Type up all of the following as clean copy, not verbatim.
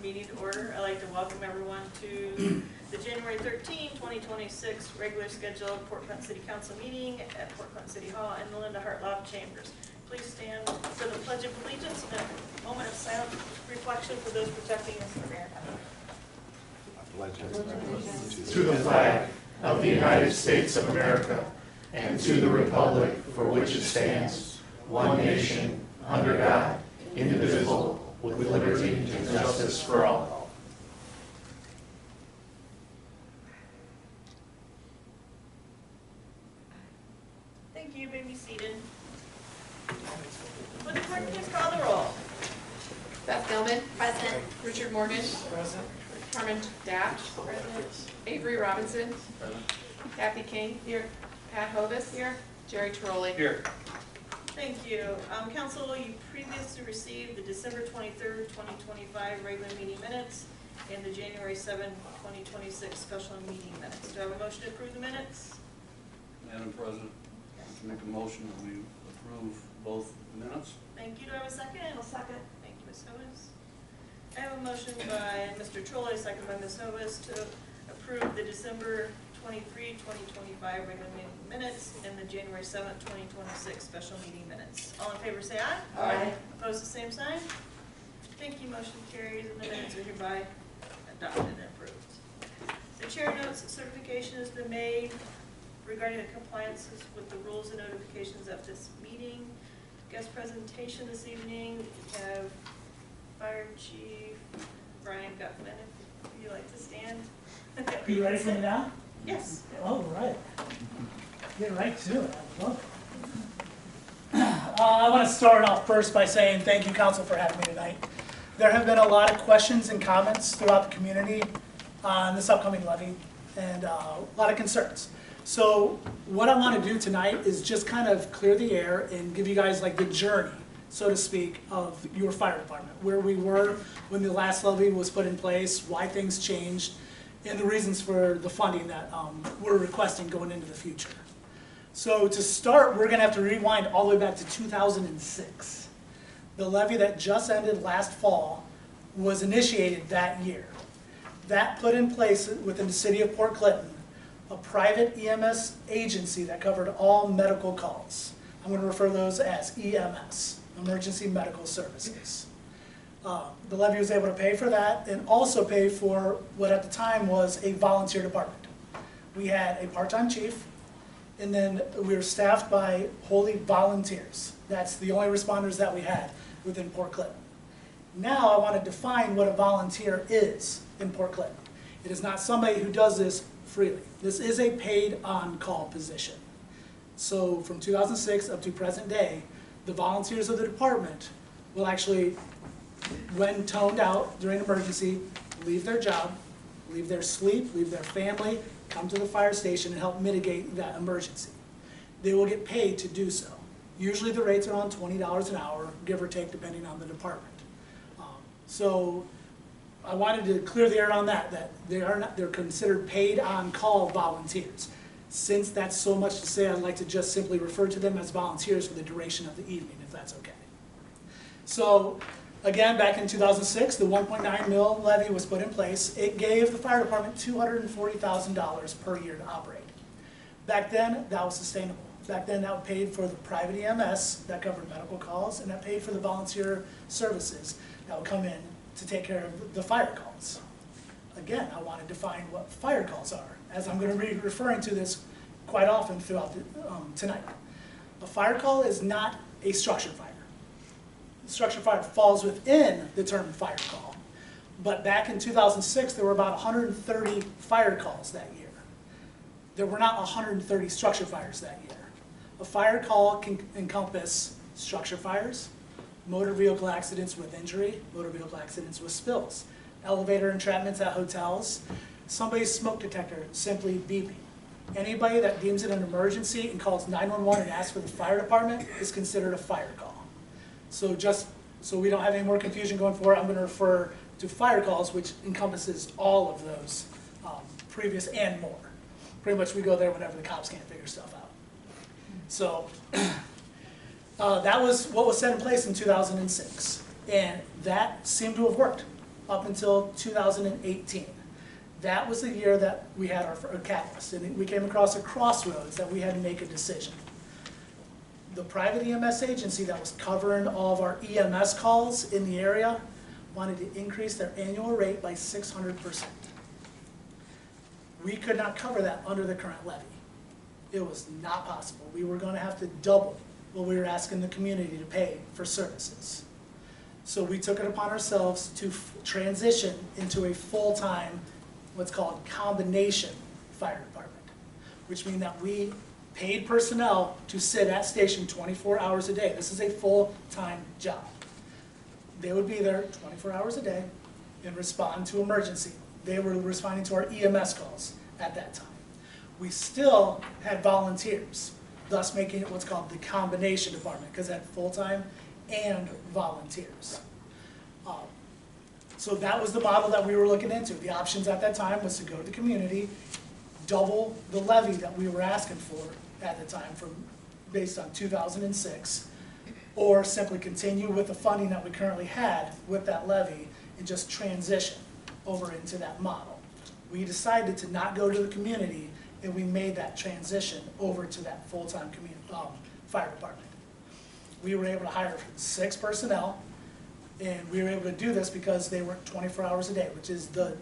meeting to order. I'd like to welcome everyone to the January 13, 2026 regular scheduled Port Clinton City Council meeting at Port Clinton City Hall in the Linda Hartlaub Chambers. Please stand for the Pledge of Allegiance and a moment of silent reflection for those protecting us in America. To the flag of the United States of America and to the republic for which it stands, one nation, under God, indivisible, with liberty and justice for all. Thank you. You may be seated. Would the clerk please call the roll? Beth Gilman. Present. Richard Morgan. Present. Carmen Dash. Present. Avery Robinson. Present. Kathy King. Here. Pat Hovis. Here. Jerry Trolley. Here. Thank you. Council, you previously received the December 23rd, 2025 regular meeting minutes and the January 7th, 2026 special meeting minutes. Do I have a motion to approve the minutes? Madam President, to make a motion that we approve both minutes. Thank you. Do I have a second? I'll second. Thank you, Ms. Hovis. I have a motion by Mr. Trolley, second by Ms. Hovis, to approve the December 23, 2025 regular meeting minutes and the January 7th, 2026 special meeting minutes. All in favor say aye. Aye. Opposed, the same sign. Thank you. Motion carries and the minutes are hereby adopted and approved. The chair notes that certification has been made regarding the compliances with the rules and notifications of this meeting. Guest presentation this evening, we have Fire Chief Brian Guttman, if you'd like to stand. Are you ready for me now? Yes. All right. Get right to it. I love it. I want to start off first by saying thank you, Council, for having me tonight. There have been a lot of questions and comments throughout the community on this upcoming levy and a lot of concerns. So what I want to do tonight is just kind of clear the air and give you guys like the journey, so to speak, of your fire department, where we were when the last levy was put in place, why things changed, and the reasons for the funding that we're requesting going into the future. So to start, we're going to have to rewind all the way back to 2006. The levy that just ended last fall was initiated that year. That put in place within the city of Port Clinton a private EMS agency that covered all medical calls. I'm going to refer to those as EMS, Emergency Medical Services. The levy was able to pay for that and also pay for what at the time was a volunteer department. We had a part-time chief, and then we were staffed by wholly volunteers. That's the only responders that we had within Port Clinton. Now I want to define what a volunteer is in Port Clinton. It is not somebody who does this freely. This is a paid on-call position. So from 2006 up to present day, the volunteers of the department will actually, when toned out during an emergency, leave their job, leave their sleep, leave their family, come to the fire station and help mitigate that emergency. They will get paid to do so. Usually the rates are on $20 an hour, give or take, depending on the department. So I wanted to clear the air on that they're considered paid on-call volunteers. Since that's so much to say, I'd like to just simply refer to them as volunteers for the duration of the evening, if that's okay. So again, back in 2006, the 1.9 mil levy was put in place. It gave the fire department $240,000 per year to operate. Back then, that was sustainable. Back then, that paid for the private EMS that covered medical calls, and that paid for the volunteer services that would come in to take care of the fire calls. Again, I want to define what fire calls are, as I'm going to be referring to this quite often throughout tonight. A fire call is not a structure fire. Structure fire falls within the term fire call. But back in 2006, there were about 130 fire calls that year. There were not 130 structure fires that year. A fire call can encompass structure fires, motor vehicle accidents with injury, motor vehicle accidents with spills, elevator entrapments at hotels, somebody's smoke detector simply beeping. Anybody that deems it an emergency and calls 911 and asks for the fire department is considered a fire call. So just so we don't have any more confusion going forward, I'm going to refer to fire calls, which encompasses all of those previous and more. Pretty much we go there whenever the cops can't figure stuff out. So that was what was set in place in 2006, and that seemed to have worked. up until 2018. That was the year that we had our catalyst, and we came across a crossroads that we had to make a decision. The private EMS agency that was covering all of our EMS calls in the area wanted to increase their annual rate by 600%. We could not cover that under the current levy. It was not possible. We were going to have to double what we were asking the community to pay for services. So we took it upon ourselves to transition into a full-time, what's called combination fire department, which means that we paid personnel to sit at station 24 hours a day. This is a full-time job. They would be there 24 hours a day and respond to emergency. They were responding to our EMS calls at that time. We still had volunteers, thus making it what's called the combination department, because it had full-time and volunteers. So that was the model that we were looking into. The options at that time was to go to the community, double the levy that we were asking for at the time based on 2006, or simply continue with the funding that we currently had with that levy and just transition over into that model. We decided to not go to the community, and we made that transition over to that full-time fire department. We were able to hire 6 personnel, and we were able to do this because they work 24 hours a day, which is the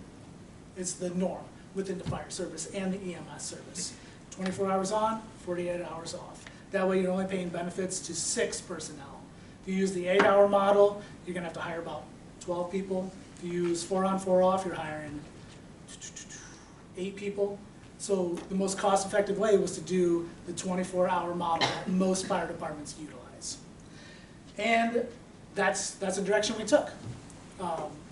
norm within the fire service and the EMS service. 24 hours on, 48 hours off. That way you're only paying benefits to 6 personnel. If you use the 8-hour model, you're gonna have to hire about 12 people. If you use 4 on, 4 off, you're hiring 8 people. So the most cost-effective way was to do the 24-hour model that most fire departments utilize. And that's the direction we took.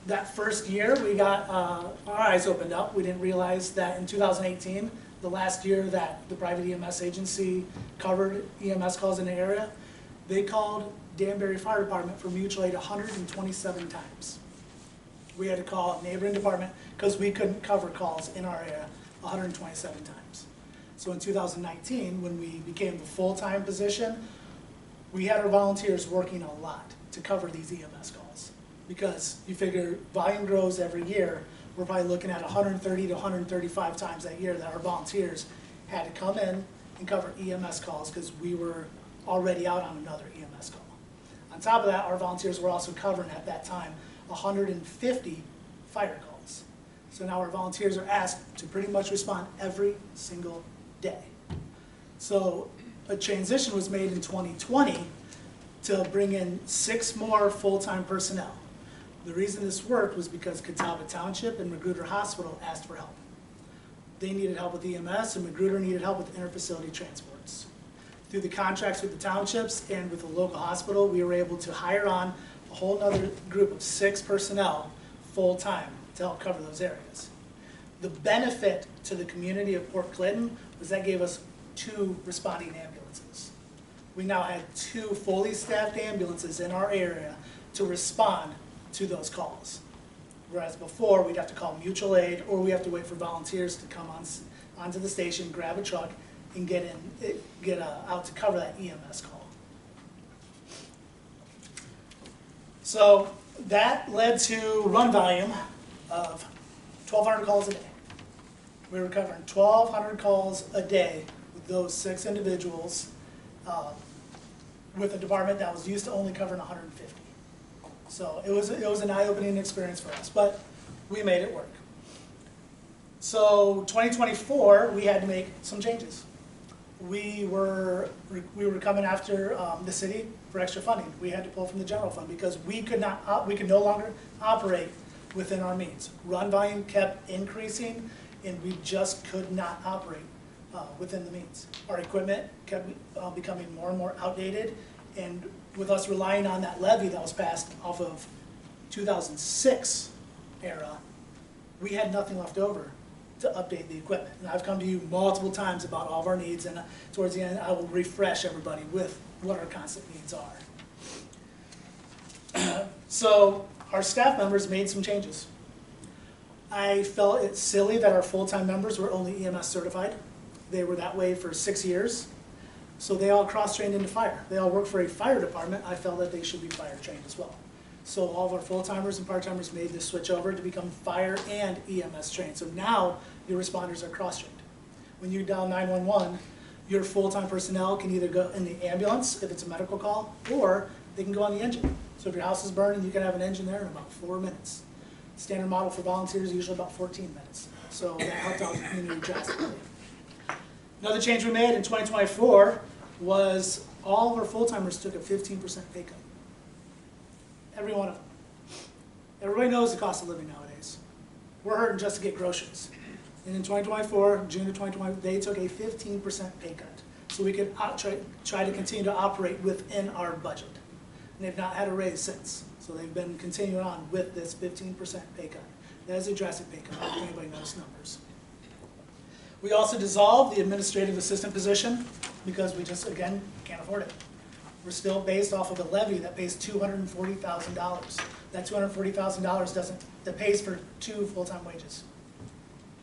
That first year, we got our eyes opened up. We didn't realize that in 2018, the last year that the private EMS agency covered EMS calls in the area, they called Danbury Fire Department for mutual aid 127 times. We had to call a neighboring department because we couldn't cover calls in our area 127 times. So in 2019, when we became the full-time position, we had our volunteers working a lot to cover these EMS calls. Because you figure volume grows every year, we're probably looking at 130 to 135 times that year that our volunteers had to come in and cover EMS calls because we were already out on another EMS call. On top of that, our volunteers were also covering at that time 150 fire calls. So now our volunteers are asked to pretty much respond every single day. So a transition was made in 2020 to bring in 6 more full-time personnel. The reason this worked was because Catawba Township and Magruder Hospital asked for help. They needed help with EMS, and Magruder needed help with interfacility transports. Through the contracts with the townships and with the local hospital, we were able to hire on a whole other group of 6 personnel full-time to help cover those areas. The benefit to the community of Port Clinton was that gave us 2 responding ambulances. We now had 2 fully staffed ambulances in our area to respond to those calls. Whereas before, we'd have to call mutual aid, or we have to wait for volunteers to come onto the station, grab a truck, and get out to cover that EMS call. So that led to run volume of 1,200 calls a day. We were covering 1,200 calls a day with those 6 individuals, with a department that was used to only covering 150. So it was an eye-opening experience for us, but we made it work. So 2024, we had to make some changes. We were coming after the city for extra funding. We had to pull from the general fund because we could no longer operate within our means. Run volume kept increasing, and we just could not operate within the means. Our equipment kept becoming more and more outdated, and with us relying on that levy that was passed off of 2006 era, we had nothing left over to update the equipment. And I've come to you multiple times about all of our needs, and towards the end, I will refresh everybody with what our constant needs are. So our staff members made some changes. I felt it's silly that our full-time members were only EMS certified. They were that way for 6 years. So they all cross-trained into fire. They all work for a fire department. I felt that they should be fire trained as well. So all of our full-timers and part-timers made the switch over to become fire and EMS trained. So now your responders are cross-trained. When you dial 911, your full-time personnel can either go in the ambulance if it's a medical call, or they can go on the engine. So if your house is burning, you can have an engine there in about 4 minutes. Standard model for volunteers is usually about 14 minutes. So that helped out the community drastically. Another change we made in 2024 was all of our full-timers took a 15% pay cut. Every one of them. Everybody knows the cost of living nowadays. We're hurting just to get groceries. And in 2024, June of 2020, they took a 15% pay cut. So we could try to continue to operate within our budget. And they've not had a raise since. So they've been continuing on with this 15% pay cut. That is a drastic pay cut, if anybody knows numbers. We also dissolved the administrative assistant position because we just, again, can't afford it. We're still based off of a levy that pays $240,000. That $240,000 that pays for 2 full-time wages.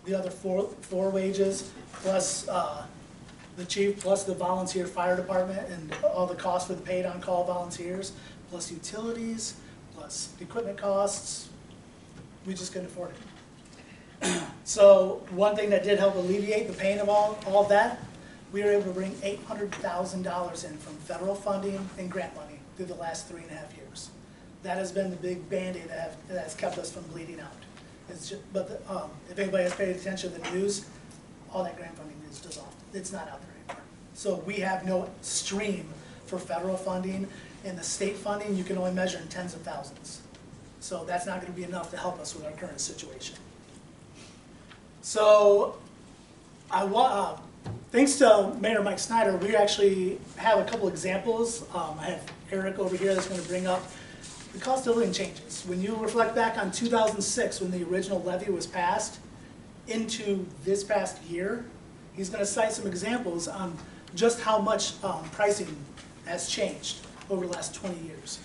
The other four wages, plus the chief, plus the volunteer fire department, and all the costs for the paid on-call volunteers, plus utilities, plus equipment costs, we just couldn't afford it. So one thing that did help alleviate the pain of all of that, we were able to bring $800,000 in from federal funding and grant money through the last 3.5 years. That has been the big Band-Aid that has kept us from bleeding out. It's just, but if anybody has paid attention to the news, all that grant funding is dissolved. It's not out there anymore. So we have no stream for federal funding, and the state funding you can only measure in tens of thousands. So that's not going to be enough to help us with our current situation. So thanks to Mayor Mike Snyder, we actually have a couple examples. I have Eric over here that's going to bring up the cost of living changes. When you reflect back on 2006, when the original levy was passed, into this past year, he's going to cite some examples on just how much pricing has changed over the last 20 years.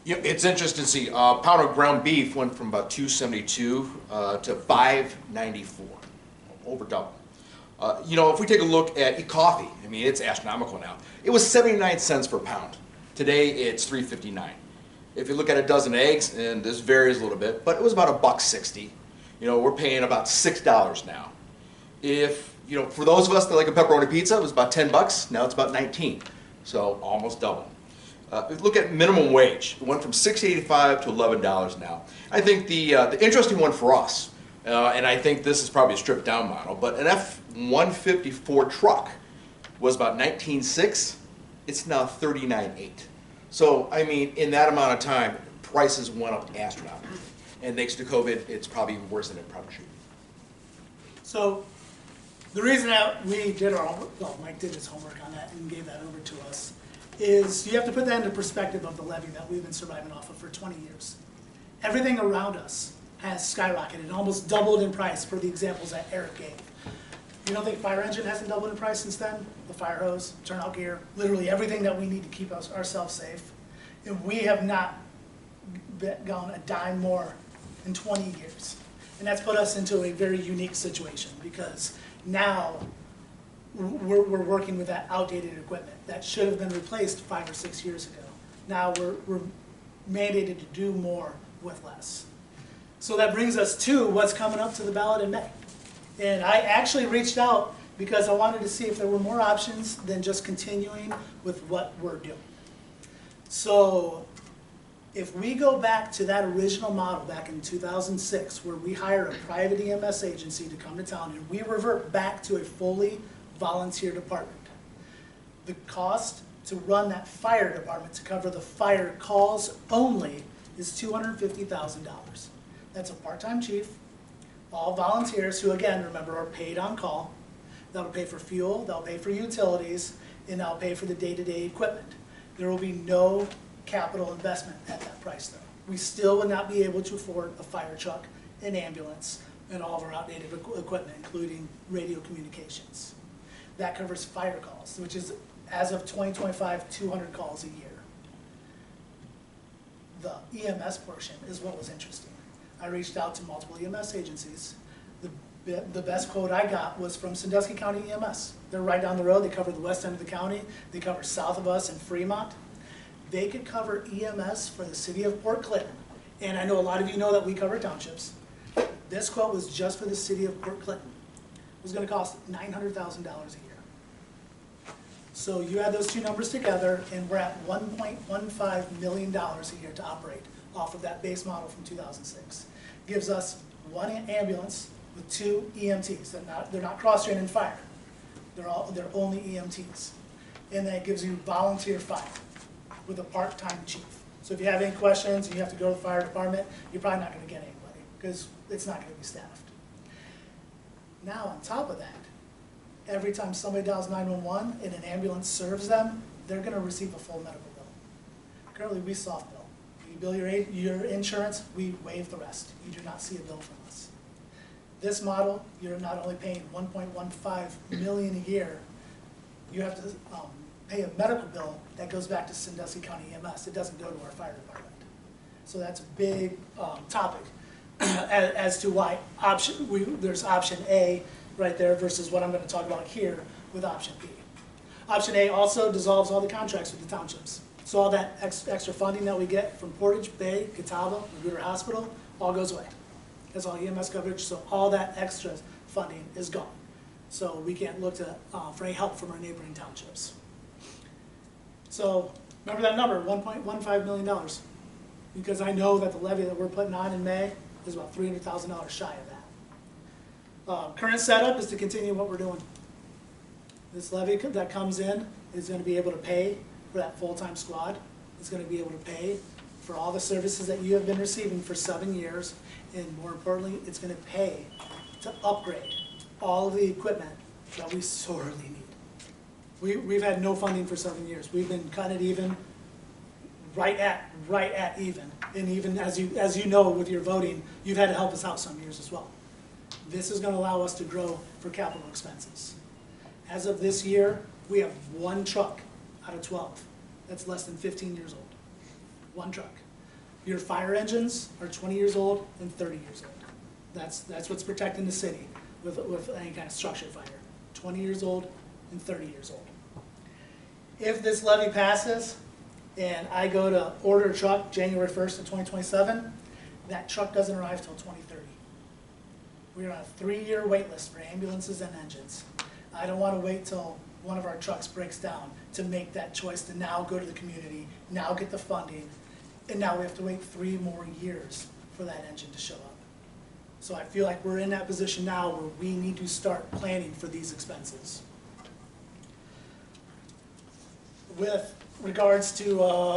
Yeah, it's interesting to see. Pound of ground beef went from about $2.72 to $5.94, over double. You know, if we take a look at coffee, I mean, it's astronomical now. It was 79 cents per pound. Today, it's $3.59. If you look at a dozen eggs, and this varies a little bit, but it was about $1.60. You know, we're paying about $6 now. If, you know, for those of us that like a pepperoni pizza, it was about 10 bucks. Now it's about 19. So almost double. Look at minimum wage. It went from $6.85 to $11 now. I think the interesting one for us, and I think this is probably a stripped down model, but an F-154 truck was about $19.6. It's now $39.8. So, I mean, in that amount of time, prices went up astronomically. And thanks to COVID, it's probably even worse than it probably should be. So the reason that we did our homework, well, Mike did his homework on that and gave that over to us, is you have to put that into perspective of the levy that we've been surviving off of for 20 years. Everything around us has skyrocketed, almost doubled in price for the examples that Eric gave. You don't think fire engine hasn't doubled in price since then? The fire hose, turnout gear, literally everything that we need to keep ourselves safe. And we have not gone a dime more in 20 years. And that's put us into a very unique situation because now we're working with that outdated equipment that should have been replaced 5 or 6 years ago. Now we're mandated to do more with less. So that brings us to what's coming up to the ballot in May. And I actually reached out because I wanted to see if there were more options than just continuing with what we're doing. So if we go back to that original model back in 2006 where we hire a private EMS agency to come to town and we revert back to a fully volunteer department, the cost to run that fire department to cover the fire calls only is $250,000. That's a part-time chief, all volunteers who, again, remember, are paid on call. That'll pay for fuel, they'll pay for utilities, and they'll pay for the day-to-day equipment. There will be no capital investment at that price, though. We still would not be able to afford a fire truck, an ambulance, and all of our outdated equipment, including radio communications. That covers fire calls, which is, as of 2025, 200 calls a year. The EMS portion is what was interesting. I reached out to multiple EMS agencies. The best quote I got was from Sandusky County EMS. They're right down the road. They cover the west end of the county. They cover south of us in Fremont. They could cover EMS for the city of Port Clinton And I know a lot of you know that we cover townships. This quote was just for the city of Port Clinton. It was gonna cost $900,000 a year. So you add those two numbers together, and we're at $1.15 million a year to operate off of that base model from 2006. Gives us one ambulance with two EMTs. They're not cross-trained in fire. They're only EMTs. And then it gives you volunteer fire with a part-time chief. So if you have any questions and you have to go to the fire department, you're probably not gonna get anybody, because it's not gonna be staffed. Now, on top of that, every time somebody dials 911 and an ambulance serves them, they're gonna receive a full medical bill. Currently, we soft bill. You bill your insurance, we waive the rest. You do not see a bill from us. This model, you're not only paying $1.15 million a year, you have to pay a medical bill that goes back to Sandusky County EMS. It doesn't go to our fire department. So that's a big topic as to why there's option A right there versus what I'm going to talk about here with option B. Option A also dissolves all the contracts with the townships. So all that extra funding that we get from Portage, Bay, Catawba, Magruder Hospital, all goes away. That's all EMS coverage, so all that extra funding is gone. So we can't look to, for any help from our neighboring townships. So remember that number, $1.15 million. Because I know that the levy that we're putting on in May is about $300,000 shy of that. Current setup is to continue what we're doing. This levy that comes in is going to be able to pay for that full-time squad. It's going to be able to pay for all the services that you have been receiving for 7 years. And more importantly, it's going to pay to upgrade all of the equipment that we sorely need. We've had no funding for 7 years. We've been cutting it even, right at even. And even as you know with your voting, you've had to help us out some years as well. This is going to allow us to grow for capital expenses. As of this year, we have one truck out of 12 that's less than 15 years old. One truck. Your fire engines are 20 years old and 30 years old. That's what's protecting the city with any kind of structure fire. 20 years old and 30 years old. If this levy passes and I go to order a truck January 1st of 2027, that truck doesn't arrive till 2030. We're on a 3-year wait list for ambulances and engines. I don't want to wait till one of our trucks breaks down to make that choice to now go to the community, now get the funding, and now we have to wait 3 more years for that engine to show up. So I feel like we're in that position now where we need to start planning for these expenses. With regards to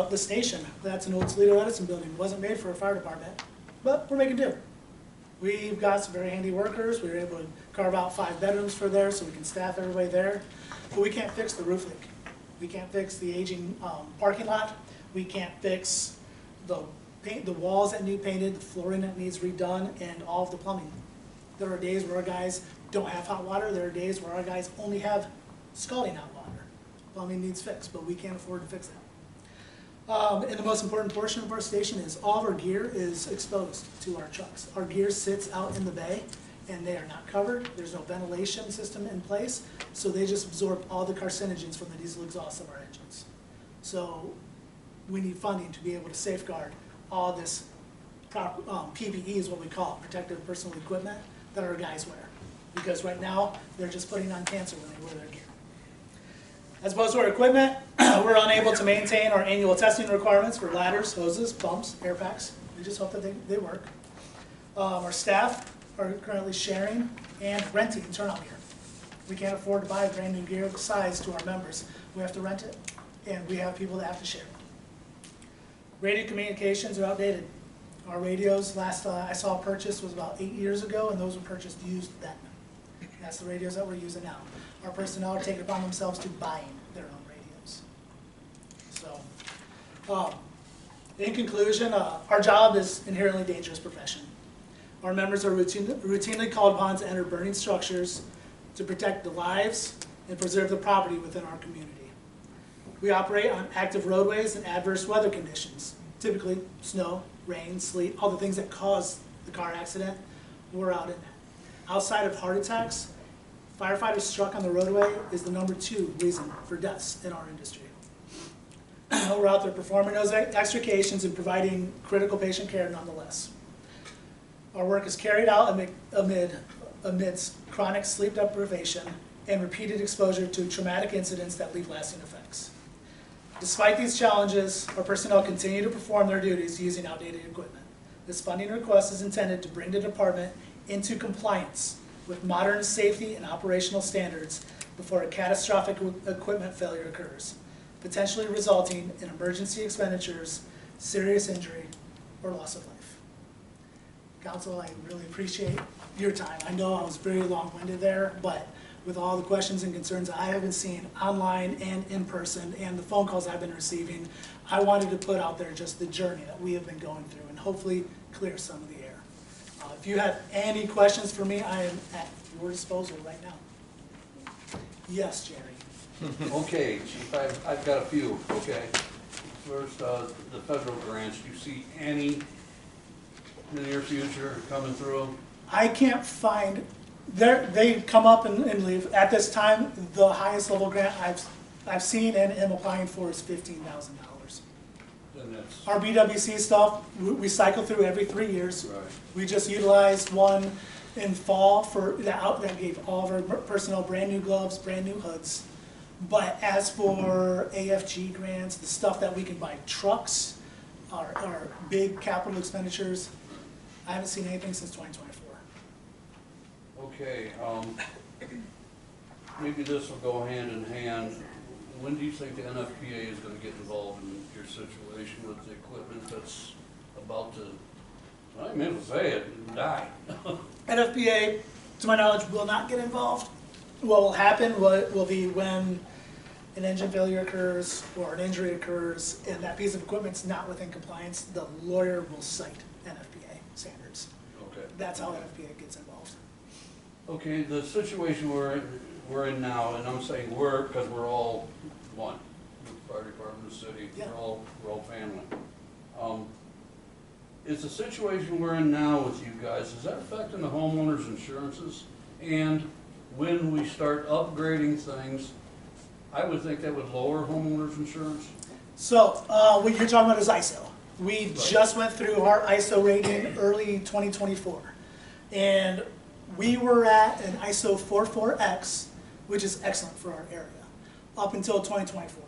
the station, that's an old Toledo Edison building. It wasn't made for a fire department, but we're making do. We've got some very handy workers. We were able to carve out 5 bedrooms for there so we can staff everybody there. But we can't fix the roof leak. We can't fix the aging parking lot. We can't fix the walls that need painted, the flooring that needs redone, and all of the plumbing. There are days where our guys don't have hot water. There are days where our guys only have scalding hot water. Plumbing needs fixed, but we can't afford to fix that. And the most important portion of our station is all of our gear is exposed to our trucks. Our gear sits out in the bay, and they are not covered. There's no ventilation system in place, so they just absorb all the carcinogens from the diesel exhaust of our engines. So we need funding to be able to safeguard all this PPE is what we call it, protective personal equipment, that our guys wear. Because right now, they're just putting on cancer when they wear their gear. As opposed to our equipment, we're unable to maintain our annual testing requirements for ladders, hoses, pumps, air packs. We just hope that they work. Our staff are currently sharing and renting turnout gear. We can't afford to buy brand new gear of the size to our members. We have to rent it, and we have people that have to share it. Radio communications are outdated. Our radios, last I saw purchased was about 8 years ago, and those were purchased used then. That's the radios that we're using now. Our personnel are taking it upon themselves to buying their own radios. So, in conclusion, our job is an inherently dangerous profession. Our members are routinely called upon to enter burning structures to protect the lives and preserve the property within our community. We operate on active roadways and adverse weather conditions, typically snow, rain, sleet, all the things that cause the car accident. We're out in that. Outside of heart attacks, firefighters struck on the roadway is the #2 reason for deaths in our industry. were out there performing those extrications and providing critical patient care nonetheless. Our work is carried out amidst chronic sleep deprivation and repeated exposure to traumatic incidents that leave lasting effects. Despite these challenges, our personnel continue to perform their duties using outdated equipment. This funding request is intended to bring the department into compliance with modern safety and operational standards before a catastrophic equipment failure occurs, potentially resulting in emergency expenditures, serious injury, or loss of life. Council, I really appreciate your time. I know I was very long-winded there, but with all the questions and concerns I have been seeing online and in person and the phone calls I've been receiving, I wanted to put out there just the journey that we have been going through and hopefully clear some of the air. If you have any questions for me, I am at your disposal right now. Yes, Jerry. Okay, Chief, I've got a few, okay? First, the federal grants, do you see any in the near future coming through? I can't find, they come up and leave. At this time, the highest level grant I've seen and am applying for is $15,000. Then that's, Our BWC stuff, we cycle through every 3 years. right. We just utilized one in fall for, that gave all of our personnel brand new gloves, brand new hoods. But as for AFG grants, the stuff that we can buy trucks, our big capital expenditures, I haven't seen anything since 2024. Okay, maybe this will go hand in hand. When do you think the NFPA is gonna get involved in your situation with the equipment that's about to, I may as well say it, die? NFPA, to my knowledge, will not get involved. What will happen will be when an engine failure occurs or an injury occurs and that piece of equipment's not within compliance, the lawyer will cite NFPA standards. Okay. That's how NFPA gets involved. Okay, the situation we're in now, and I'm saying we're, because we're all one, the fire department, the city, Yeah. we're all family. Is the situation we're in now with you guys, is that affecting the homeowners' insurances? And when we start upgrading things, I would think that would lower homeowners' insurance? So, what you're talking about is ISO. We just went through our ISO rating early 2024. And we were at an ISO 44X, which is excellent for our area, up until 2024.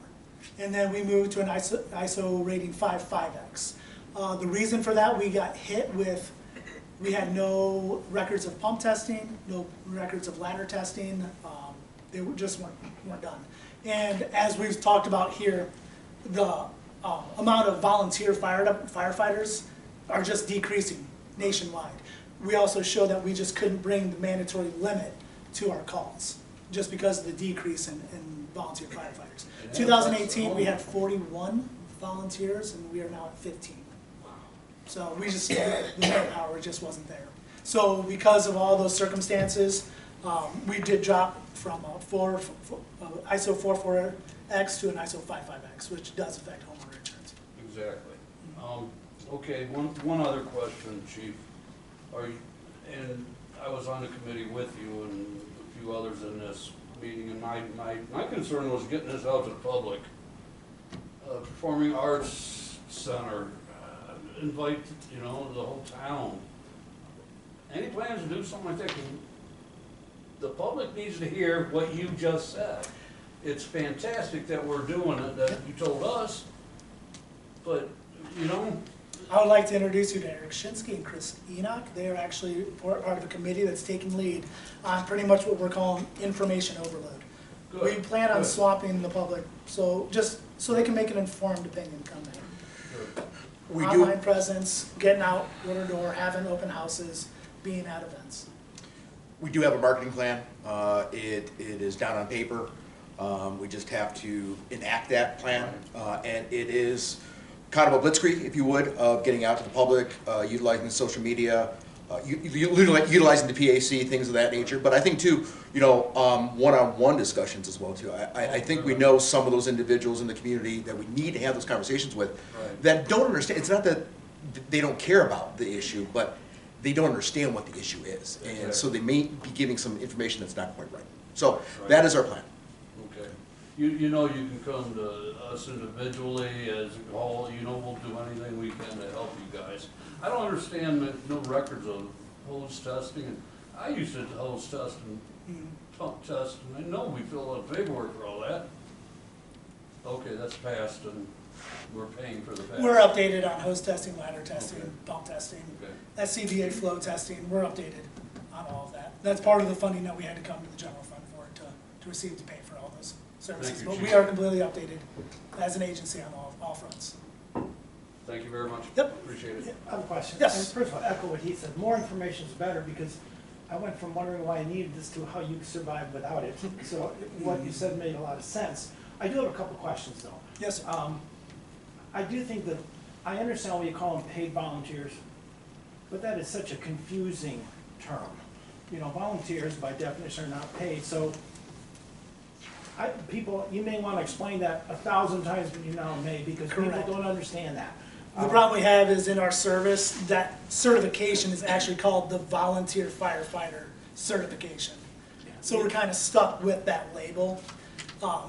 And then we moved to an ISO rating 55X. The reason for that, we got hit with, we had no records of pump testing, no records of ladder testing. They just weren't done. And as we've talked about here, the amount of volunteer firefighters are just decreasing nationwide. We also show that we just couldn't bring the mandatory limit to our calls, just because of the decrease in volunteer firefighters. 2018, we had 41 volunteers, and we are now at 15. So we just, the manpower just wasn't there. So because of all those circumstances, we did drop from ISO 44X to an ISO 55X, which does affect homeowner insurance. Exactly. Okay, one other question, Chief. And I was on the committee with you and a few others in this meeting, and my concern was getting this out to the public. Performing Arts Center, invite, the whole town. Any plans to do something like that? 'Cause the public needs to hear what you just said. It's fantastic that we're doing it, that you told us, but, I would like to introduce you to Eric Shinsky and Chris Enoch. They are actually part of a committee that's taking lead on pretty much what we're calling information overload. Good, We plan on good. swapping the public, so just so they can make an informed opinion come in. Good. We do, Online presence, getting out door to door, having open houses, being at events. we do have a marketing plan. It is down on paper. We just have to enact that plan. And it is kind of a blitzkrieg, if you would, of getting out to the public, utilizing social media, utilizing the PAC, things of that nature. But I think too, one-on-one discussions as well too. I think we know some of those individuals in the community that we need to have those conversations with Right. that don't understand. It's not that they don't care about the issue, but they don't understand what the issue is. And so they may be giving some information that's not quite right. So that is our plan. Okay. you know, you can come to us individually as a whole, you know, we'll do anything we can to help you guys. I don't understand that no records of hose testing. I used to hose test and pump test, and I know we fill out paperwork for all that. Okay, that's passed, and we're paying for the past. We're updated on hose testing, ladder testing, Okay. pump testing, Okay. SCBA flow testing, we're updated on all of that. That's part of the funding that we had to come to the general fund for, to receive to pay for all those services. Thank you, But we Chief. are completely updated as an agency on all fronts. Thank you very much. Yep. Appreciate it. I have a question. Yes. And first of all, echo what he said, more information is better, because I went from wondering why I needed this to how you survive without it. So what you said made a lot of sense. I do have a couple questions though. Yes, sir. I do think that, I understand why you call them paid volunteers, but that is such a confusing term. You know, volunteers by definition are not paid, so you may want to explain that 1,000 times, but you now may, because people Correct. don't understand that. The problem we have is in our service, that certification is actually called the Volunteer Firefighter Certification. So we're kind of stuck with that label,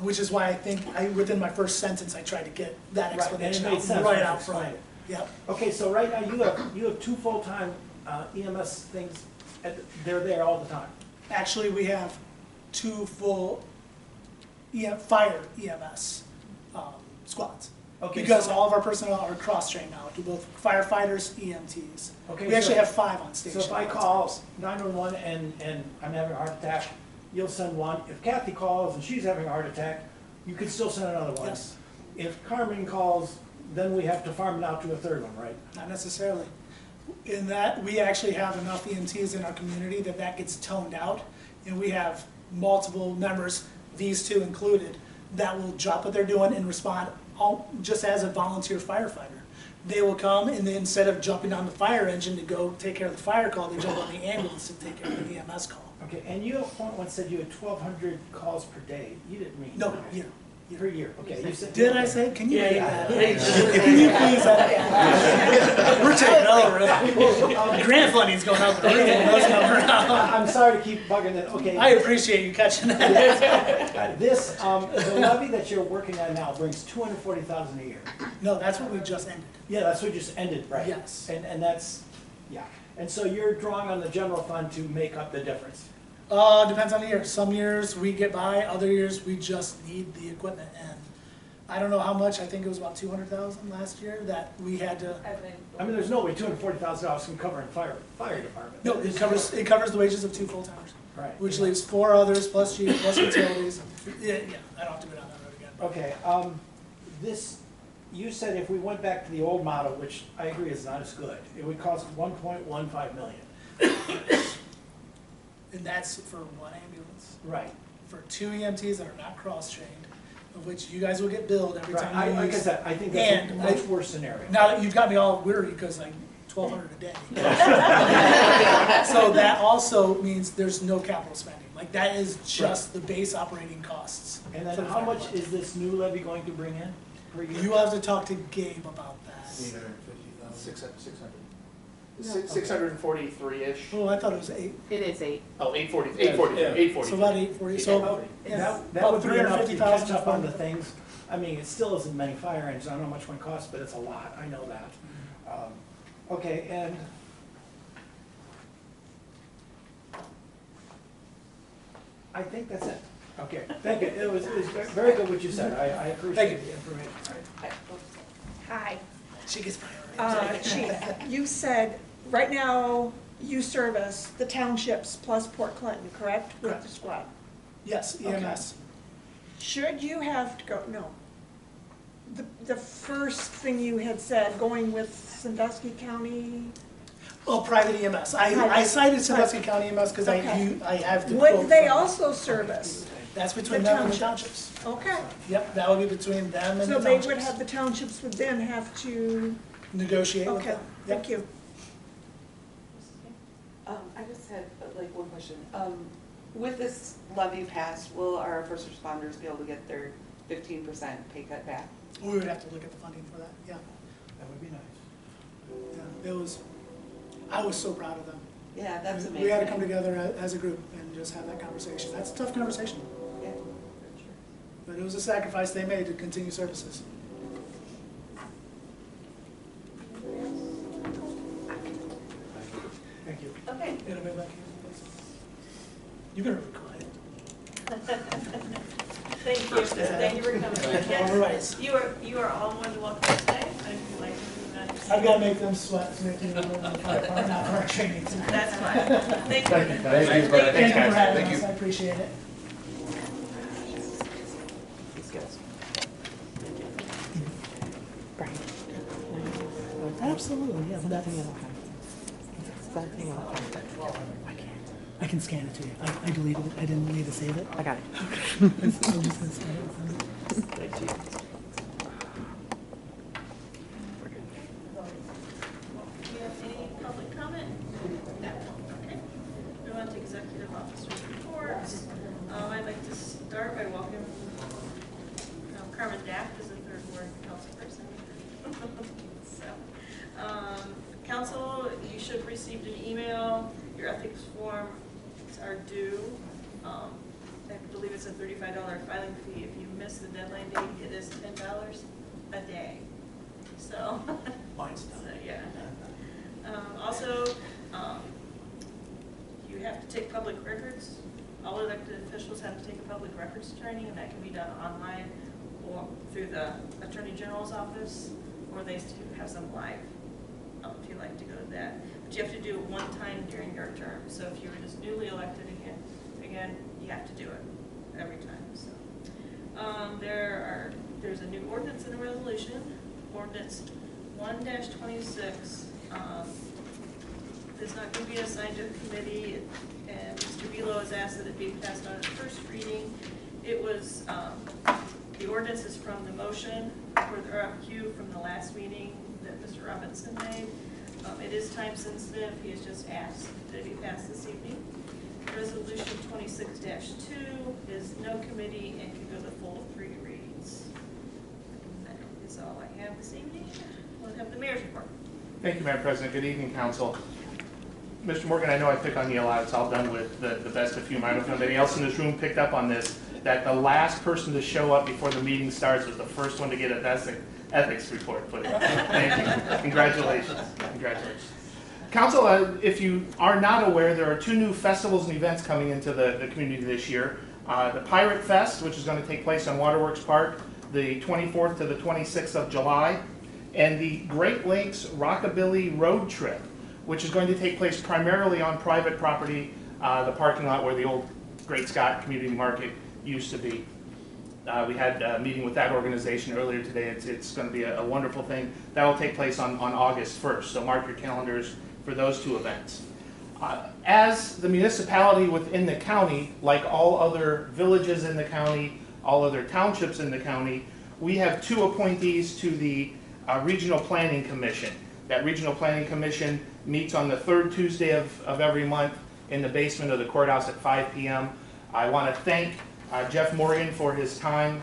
which is why I think within my first sentence, I tried to get that Right, and it explanation made out sense right when you out front. explained it. Yep, Okay, so right now you have two full-time EMS things, they're there all the time. actually, we have two full fire EMS squads. Okay, Because so- all of our personnel are cross-trained now, to both firefighters, EMTs. Okay, We actually so- have 5 on station. So if I call 911 and I'm having a heart attack, you'll send one. If Kathy calls and she's having a heart attack, you could still send another one. Yes. If Carmen calls, then we have to farm it out to a third one, right? Not necessarily. In that, we actually have enough EMTs in our community that gets toned out, and we have multiple members, these two included, that will drop what they're doing and respond just as a volunteer firefighter. They will come, and then instead of jumping on the fire engine to go take care of the fire call, they jump on the ambulance to take care of the EMS call. Okay, and you at one point said you had 1,200 calls per day. You didn't mean No, that. yeah. Per year, okay. You said- Did I say, can you Yeah, read yeah. that? Can you please, we're taking over. Grant funding's going up, we're getting those numbers out. I'm sorry to keep bugging it, okay. I appreciate you catching that. This, the levy that you're working on now brings 240,000 a year. No, that's what we just ended. Yeah, that's what just ended, right? Yes. And that's, yeah. And so you're drawing on the general fund to make up the difference. Depends on the year. Some years we get by, other years we just need the equipment. And I don't know how much, I think it was about 200,000 last year that we had to, I mean, there's no way $240,000 can cover a fire department. no, it covers the wages of 2 full-timers. Right. Which leaves 4 others plus chief, plus utilities. Yeah, I don't have to go down that road again. Okay, this, you said if we went back to the old model, which I agree is not as good, it would cost 1.15 million. And that's for 1 ambulance. Right. For 2 EMTs that are not cross-trained, of which you guys will get billed every Right, time you like I use. said, I think that's a And much worse scenario. Now that you've got me all weary because like 1,200 a day. So that also means there's no capital spending. Like that is just the base operating costs. And then for the how fire much department. is this new levy going to bring in per year? You have to talk to Gabe about that. 643-ish. Oh, I thought it was 8, It is 8. Oh, 840, so about 840, so yeah, That about would be enough to 350,000. catch up on the things. I mean, it still isn't many fire engines, I don't know how much one costs, but it's a lot, I know that. Okay, and I think that's it. Okay, thank you. It was very good what you said. I appreciate you. the information. Hi, She gets priority. Chief, you said, right now, you service the townships plus Port Clinton, correct? With Correct. the squad. Yes, Okay. EMS. Should you have to go, no. The first thing you had said, going with Sandusky County, Oh, private EMS. I cited Sandusky County EMS because Okay. I have the quote. would they from- also service? That's between the them and the townships? townships. Okay, Yep, that would be between them and the so they townships. would have, the townships would then have to, Negotiate with okay, them. thank you. I just had like one question. With this levy passed, will our first responders be able to get their 15% pay cut back? We would have to look at the funding for that, yeah. That would be nice. Yeah, it was, I was so proud of them. Yeah, that's amazing. We had to come together as a group and just have that conversation. That's a tough conversation. Yeah, for sure. But it was a sacrifice they made to continue services. Thank you. Okay. Anybody back here? You better be quiet. Thank you. Thank you for coming. All right. Yes, you are all more than welcome to stay. I'd like to I've got to make them sweat to make you know, not for our training tonight. That's fine. Thank you. Thank you. Thank you Thanks, for guys. having Thank us, you. I appreciate it. Absolutely, yeah, but I can scan it to you. I deleted it, I didn't need to save it. I got it. I'm just gonna scan it. Do you have any public comment? No. Okay. We want to executive officers' reports. I'd like to start by welcoming Carmen Daft as the third ward council person. So, council, you should have received an email. Your ethics forms are due. I believe it's a $35 filing fee. If you miss the deadline date, it is $10 a day. So, Mine's done. so yeah. Also, you have to take public records. All elected officials have to take a public records training, and that can be done online or through the Attorney General's office, or they have some live, if you'd like to go to that. But you have to do it one time during your term. So if you were just newly elected again, you have to do it every time. So there's a new ordinance and a resolution. Ordinance 1-26 is not going to be assigned to a committee, and Mr. Velo has asked that it be passed on its first reading. It was, the ordinance is from the motion for the RFQ from the last meeting that Mr. Robinson made. It is time sensitive. He has just asked that it be passed this evening. Resolution 26-2 is no committee and can go the full 3 reads. That is all I have this evening. We'll have the mayor's report. Thank you, Madam President. Good evening, Council. Mr. Morgan, I know I pick on you a lot. It's all done with the best of humor. I don't know if anybody else in this room picked up on this, that the last person to show up before the meeting starts was the first one to get a ethics report put in. Thank you. Congratulations. Congratulations. Council, if you are not aware, there are 2 new festivals and events coming into the community this year. The Pirate Fest, which is going to take place on Waterworks Park, the 24th to the 26th of July, and the Great Lakes Rockabilly Road Trip, which is going to take place primarily on private property, the parking lot where the old Great Scott Community Market used to be. We had a meeting with that organization earlier today. It's going to be a wonderful thing. That will take place on August 1st, so mark your calendars for those 2 events. As the municipality within the county, like all other villages in the county, all other townships in the county, we have 2 appointees to the Regional Planning Commission. That Regional Planning Commission meets on the 3rd Tuesday of every month in the basement of the courthouse at 5 p.m. I want to thank Jeff Morgan for his time,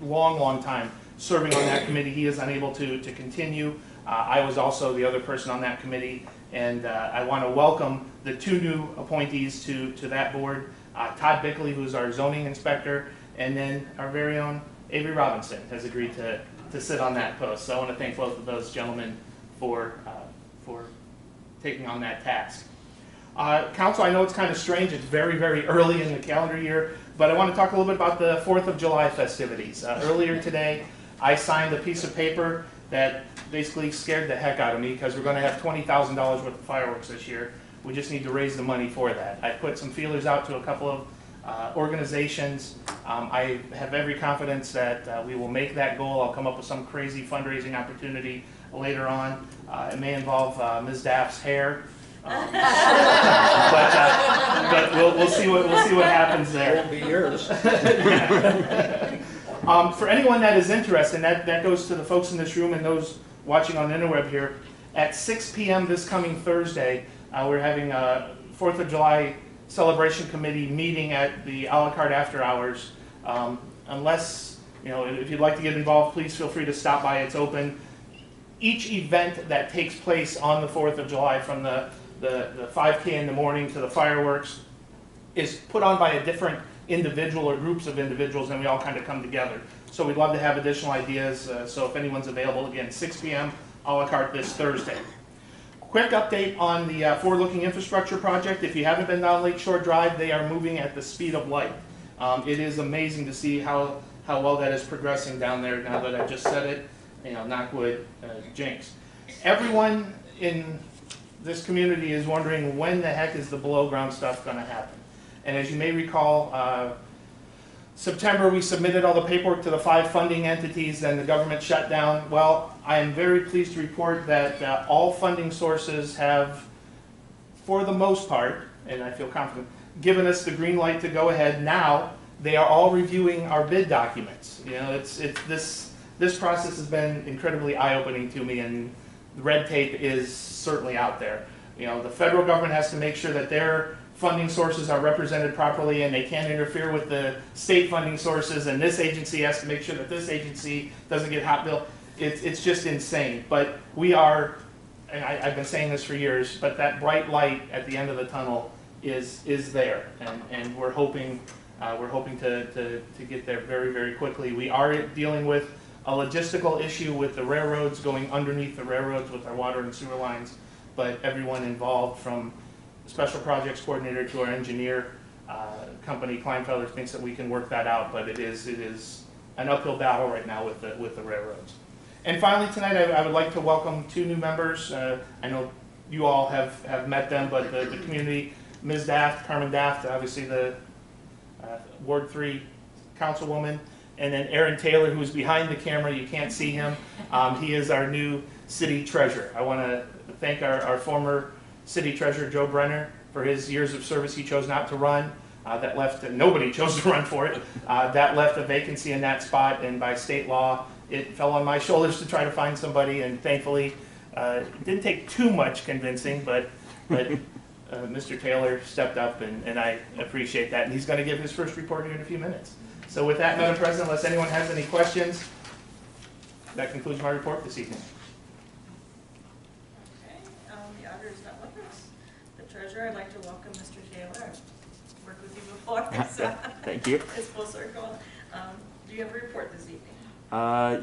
long time, serving on that committee. He is unable to continue. I was also the other person on that committee, and I want to welcome the 2 new appointees to that board, Todd Bickley, who's our zoning inspector, and then our very own Avery Robinson has agreed to sit on that post. So I want to thank both of those gentlemen for taking on that task. Council, I know it's kind of strange. It's very early in the calendar year, but I want to talk a little bit about the 4th of July festivities. Earlier today, I signed a piece of paper that basically scared the heck out of me because we're going to have $20,000 worth of fireworks this year. We just need to raise the money for that. I put some feelers out to a couple of organizations. I have every confidence that we will make that goal. I'll come up with some crazy fundraising opportunity later on. It may involve Ms. Daft's hair. But we'll see what happens there. Won't be yours. For anyone that is interested, and that goes to the folks in this room and those watching on the interweb here, at 6 p.m. this coming Thursday, we're having a 4th of July celebration committee meeting at the a la carte after hours. Unless, if you'd like to get involved, please feel free to stop by. It's open. Each event that takes place on the 4th of July, from the 5K in the morning to the fireworks, is put on by a different individual or groups of individuals, and we all kind of come together. So we'd love to have additional ideas, so if anyone's available, again, 6 p.m. a la carte this Thursday. Quick update on the forward-looking infrastructure project. If you haven't been down Lake Shore Drive, they are moving at the speed of light. It is amazing to see how well that is progressing down there. Now that I just said it, you know, knock wood, jinx. Everyone in this community is wondering when the heck is the below-ground stuff going to happen. And as you may recall, September we submitted all the paperwork to the 5 funding entities, and the government shut down. Well, I am very pleased to report that all funding sources have, for the most part, and I feel confident, given us the green light to go ahead. Now they are all reviewing our bid documents. You know, this process has been incredibly eye-opening to me, and the red tape is certainly out there. You know, the federal government has to make sure that their funding sources are represented properly, and they can't interfere with the state funding sources, and this agency has to make sure that this agency doesn't get hot bill. It's just insane. But we are, and I've been saying this for years, but that bright light at the end of the tunnel is there, and we're hoping to get there very, very quickly. We are dealing with a logistical issue with the railroads, going underneath the railroads with our water and sewer lines, but everyone involved, from special projects coordinator to our engineer company, Kleinfelder, thinks that we can work that out, but it is an uphill battle right now with the railroads. And finally tonight, I would like to welcome 2 new members. I know you all have met them, but the community, Ms. Daft, Carmen Daft, obviously the Ward 3 councilwoman, and then Aaron Taylor, who's behind the camera. You can't see him. He is our new city treasurer. I want to thank our former city treasurer, Joe Brenner, for his years of service. He chose not to run. That left, nobody chose to run for it. That left a vacancy in that spot, and by state law, it fell on my shoulders to try to find somebody, and thankfully, it didn't take too much convincing, but Mr. Taylor stepped up, and I appreciate that. And he's going to give his first report here in a few minutes. So with that, Madam President, unless anyone has any questions, that concludes my report this evening. Okay, the auditor is not with us. The treasurer, I'd like to welcome Mr. Taylor. I've worked with you before, so Thank you. it's full circle. Do you have a report this evening?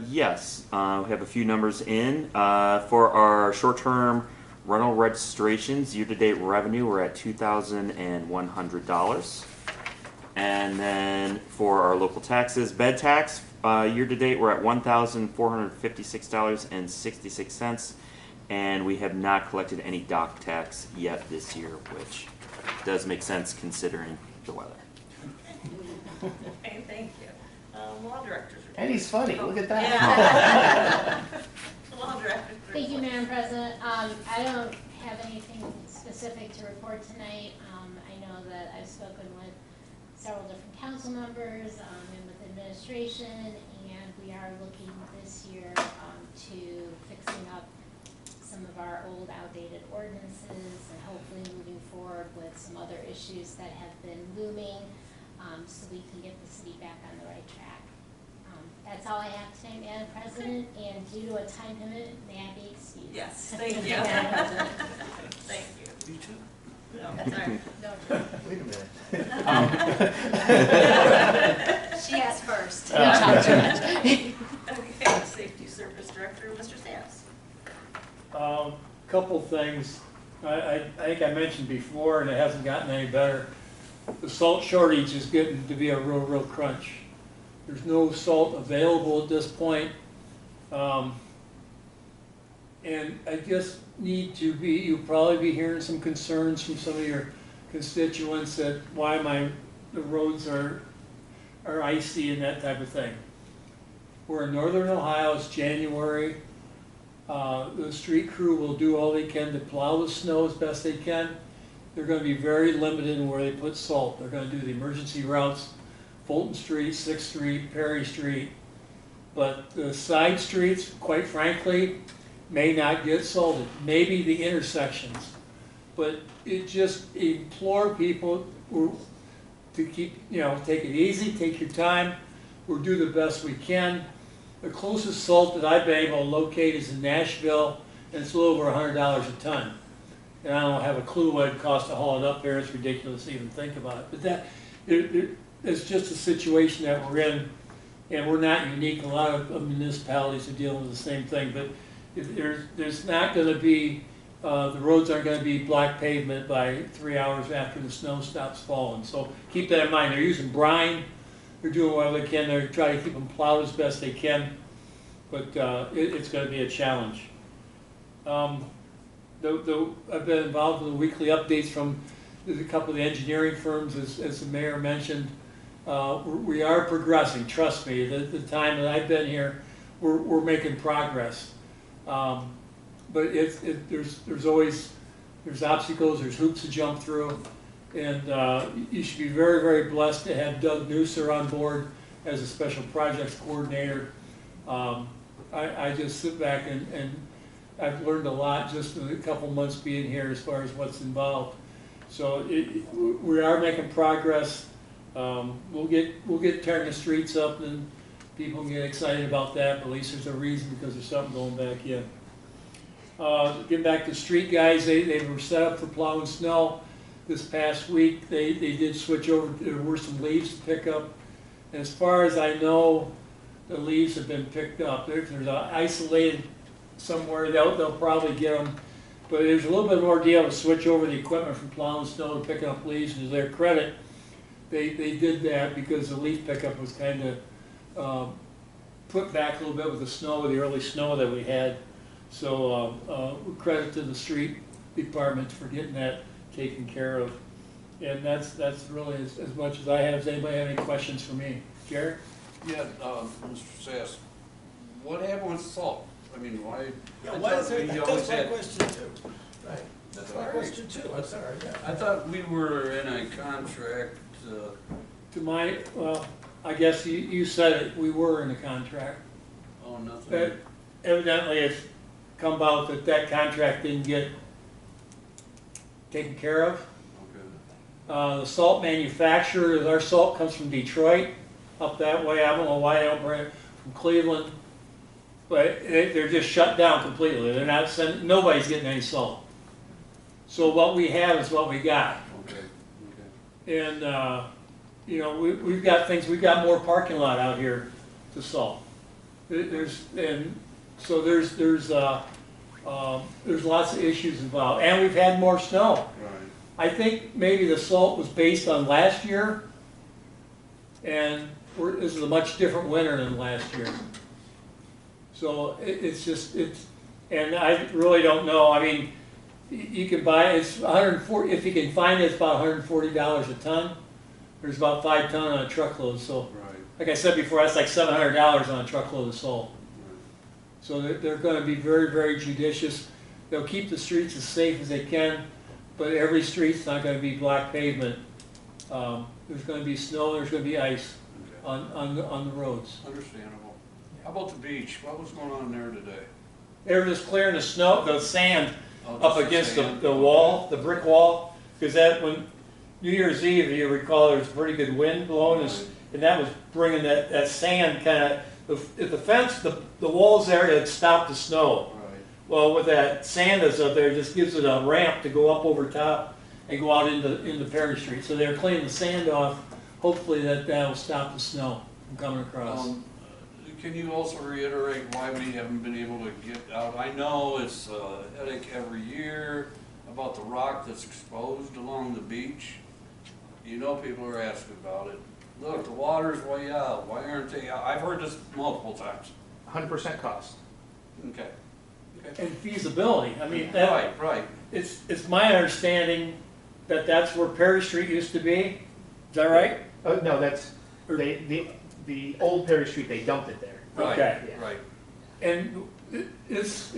Yes, we have a few numbers in. For our short-term rental registrations, year-to-date revenue, we're at $2,100. And then for our local taxes, bed tax, year-to-date, we're at $1,456.66. And we have not collected any dock tax yet this year, which does make sense considering the weather. Okay, thank you. Law director's report. And he's funny, look at that. Yeah. Law director's report. Thank you, Madam President. I don't have anything specific to report tonight. I know that I've spoken with several different council members and with administration, and we are looking this year to fixing up some of our old outdated ordinances and hopefully moving forward with some other issues that have been looming so we can get the city back on the right track. That's all I have today, Madam President, and due to a time limit, may I be excused? Yes, thank you. Thank you. You too. No, sorry. No, Wait a minute. she asked first. Okay, Safety Service Director, Mr. Stamps. Couple things. I think I mentioned before, and it hasn't gotten any better. The salt shortage is getting to be a real crunch. There's no salt available at this point. And I just need to be, you'll probably be hearing some concerns from some of your constituents that why the roads are icy and that type of thing. We're in northern Ohio, it's January. The street crew will do all they can to plow the snow as best they can. They're going to be very limited in where they put salt. They're going to do the emergency routes, Fulton Street, 6th Street, Perry Street. But the side streets, quite frankly, may not get salted. Maybe the intersections. But it just implore people to keep, take it easy, take your time. We'll do the best we can. The closest salt that I've been able to locate is in Nashville, and it's a little over $100 a ton. And I don't have a clue what it costs to haul it up there. It's ridiculous to even think about it. But it's just a situation that we're in, and we're not unique. A lot of municipalities are dealing with the same thing, but there's not gonna be, the roads aren't gonna be black pavement by 3 hours after the snow stops falling. So keep that in mind. They're using brine, they're doing whatever they can, they're trying to keep them plowed as best they can, but it's gonna be a challenge. I've been involved with the weekly updates from a couple of the engineering firms, as the mayor mentioned. We are progressing, trust me. The time that I've been here, we're making progress. But there's always obstacles, there's hoops to jump through, and you should be very, very blessed to have Doug Nusser on board as a special projects coordinator. I just sit back and I've learned a lot just in a couple months being here as far as what's involved. So we are making progress. We'll get tearing the streets up, and people can get excited about that, but at least there's a reason, because there's something going back in. Getting back to street guys, they were set up for plowing snow this past week. They did switch over. There were some leaves to pick up. And as far as I know, the leaves have been picked up. There's an isolated somewhere, they'll probably get them. But there's a little bit more deal to switch over the equipment from plowing snow to picking up leaves. And to their credit, they did that because the leaf pickup was kind of put back a little bit with the snow, the early snow that we had. So credit to the street department for getting that taken care of. And that's really as much as I have. Does anybody have any questions for me? Jared? Yeah, Mr. Sass, what happened with salt? I mean, why? Yeah, why is it, that's my question too. Right, that's my question too, I'm sorry, yeah. I thought we were in a contract, To my, well, I guess you said it, we were in a contract. oh, nothing. But evidently it's come about that contract didn't get taken care of. Okay. The salt manufacturer, our salt comes from Detroit, up that way. I don't know why they don't bring it from Cleveland. But they're just shut down completely. They're not sending, nobody's getting any salt. So what we have is what we got. Okay, okay. And, you know, we've got things, we've got more parking lot out here to salt. There's lots of issues involved. And we've had more snow. Right. I think maybe the salt was based on last year. And this is a much different winter than last year. So and I really don't know. I mean, you can buy, it's 140, if you can find it, it's about $140 a ton. There's about 5 ton on a truckload. So, Right. like I said before, that's like $700 on a truckload of salt. Right. So they're going to be very, very judicious. They'll keep the streets as safe as they can, but every street's not going to be black pavement. There's going to be snow, there's going to be ice Okay. on the roads. Understandable. How about the beach? What was going on there today? They were just clearing the snow, the sand Oh, up just the against sand? the wall, the brick wall, because when New Year's Eve, if you recall, there was pretty good wind blowing, and that was bringing that sand kind of, if the fence, the walls there had stopped the snow. Right. Well, with that sand that's up there, it just gives it a ramp to go up over top and go out into Perry Street. So they're cleaning the sand off. Hopefully that'll stop the snow from coming across. Can you also reiterate why we haven't been able to get out? I know it's a headache every year about the rock that's exposed along the beach. You know, people are asking about it. Look, the water's way out. Why aren't they out? I've heard this multiple times. 100% cost. Okay. Okay. And feasibility. I mean, Right. it's my understanding that that's where Perry Street used to be. Is that right? No, that's, the old Perry Street, they dumped it there. Right, Okay. right. And it's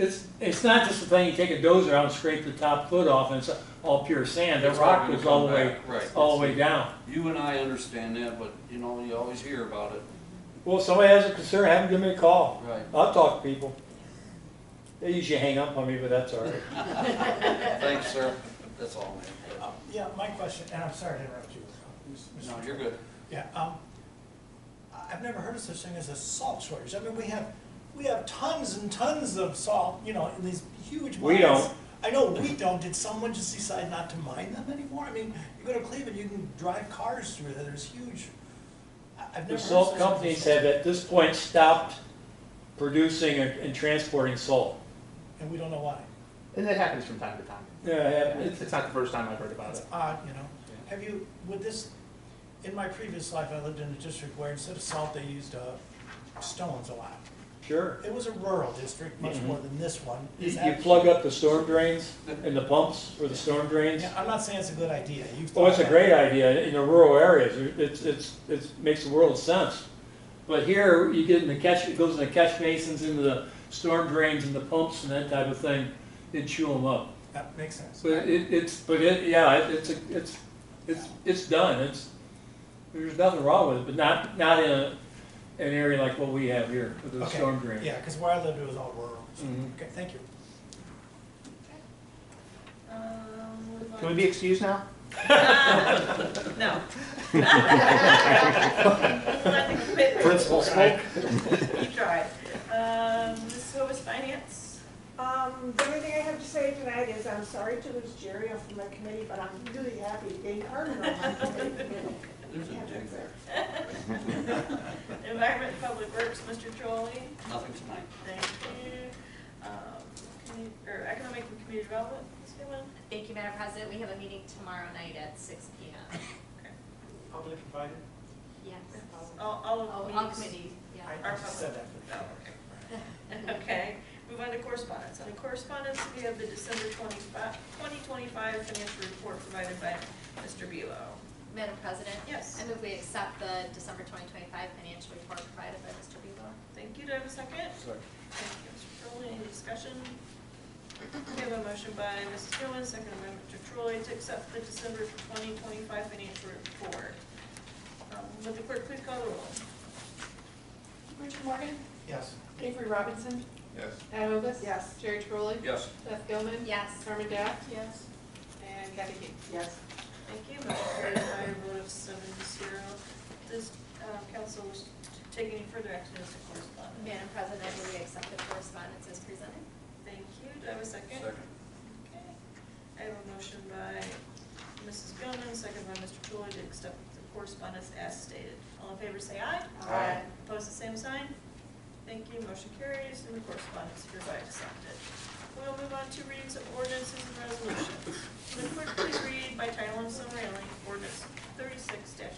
not just the thing you take a dozer out and scrape the top foot off and it's all pure sand. The It's rock not goes gonna all the come way, back, right. all the way down. You and I understand that, but you know, you always hear about it. Well, if somebody has a concern, have them give me a call. Right. I'll talk to people. They usually hang up on me, but that's all right. Thanks, sir. That's all, man. Yeah, my question, and I'm sorry to interrupt you. Mr. No, you're good. Yeah, I've never heard of such thing as a salt shortage. I mean, we have tons and tons of salt, you know, in these huge mines. We don't. I know we don't. Did someone just decide not to mine them anymore? I mean, you go to Cleveland, you can drive cars through there. There's huge I've The never heard salt such a companies thing. have at this point stopped producing and transporting salt. And we don't know why. And that happens from time to time. Yeah, It's not the first time I've heard about It's it. odd, you know. Have you, with this, in my previous life, I lived in a district where instead of salt, they used stones a lot. sure. It was a rural district, much Mhm. more than this one. You Is you that- plug up the storm drains and the pumps for the storm drains. Yeah, I'm not saying it's a good idea. You've Oh, it's a thought great about idea in the rural areas. It makes a world of sense. But here, you get in the catch, it goes in the catch basins, into the storm drains and the pumps and that type of thing, and chew them up. That makes sense. But it's done. There's nothing wrong with it, but not in an area like what we have here with the Okay, storm drain. yeah, because where I lived, it was all rural. So, Mhm. okay, thank you. Move on Can we be excused now? No. Move on to commitment. Principal spoke. You tried. Mrs. Hovis, Finance? The only thing I have to say tonight is I'm sorry to lose Jerry off from my committee, but I'm really happy to gain Carmen on my committee. There's a dig there. Environment and Public Works, Mr. Trolley? Nothing tonight. Thank you. Economic and Community Development, Ms. Newman? Thank you, Madam President. We have a meeting tomorrow night at 6 p.m. Public invited? Yes. All of Oh, the all meetings committees, yeah. are I public. said that. Oh, okay. Move on to correspondence. On correspondence, we have the December 2025 financial report provided by Mr. Bulow. Madam President? Yes. I move we accept the December 2025 financial report provided by Mr. Beagle. Thank you. Do I have a second? Second. Thank you, Mr. Trolley. Any discussion? We have a motion by Mrs. Gilman, second by Mr. Trolley to accept the December 2025 financial report. Would the clerk please call the roll? Richard Morgan? Yes. Avery Robinson? Yes. Pat Hovis? Yes. Jerry Trolley? Yes. Beth Gilman? Yes. Carmen Daff? Yes. And Kathy King? Yes. Thank you. Motion carries by a vote of 7-0. Does council wish to take any further action as to correspondence? Madam President, I move we accept the correspondence as presented. Thank you. Do I have a second? Second. Okay. I have a motion by Mrs. Gilman, second by Mr. Trolley to accept the correspondence as stated. All in favor say aye. Aye. Opposed, the same sign. Thank you. Motion carries and the correspondence hereby accepted. We'll move on to readings of ordinances and resolutions. Will the clerk please read by title and summary only, ordinance 36-25.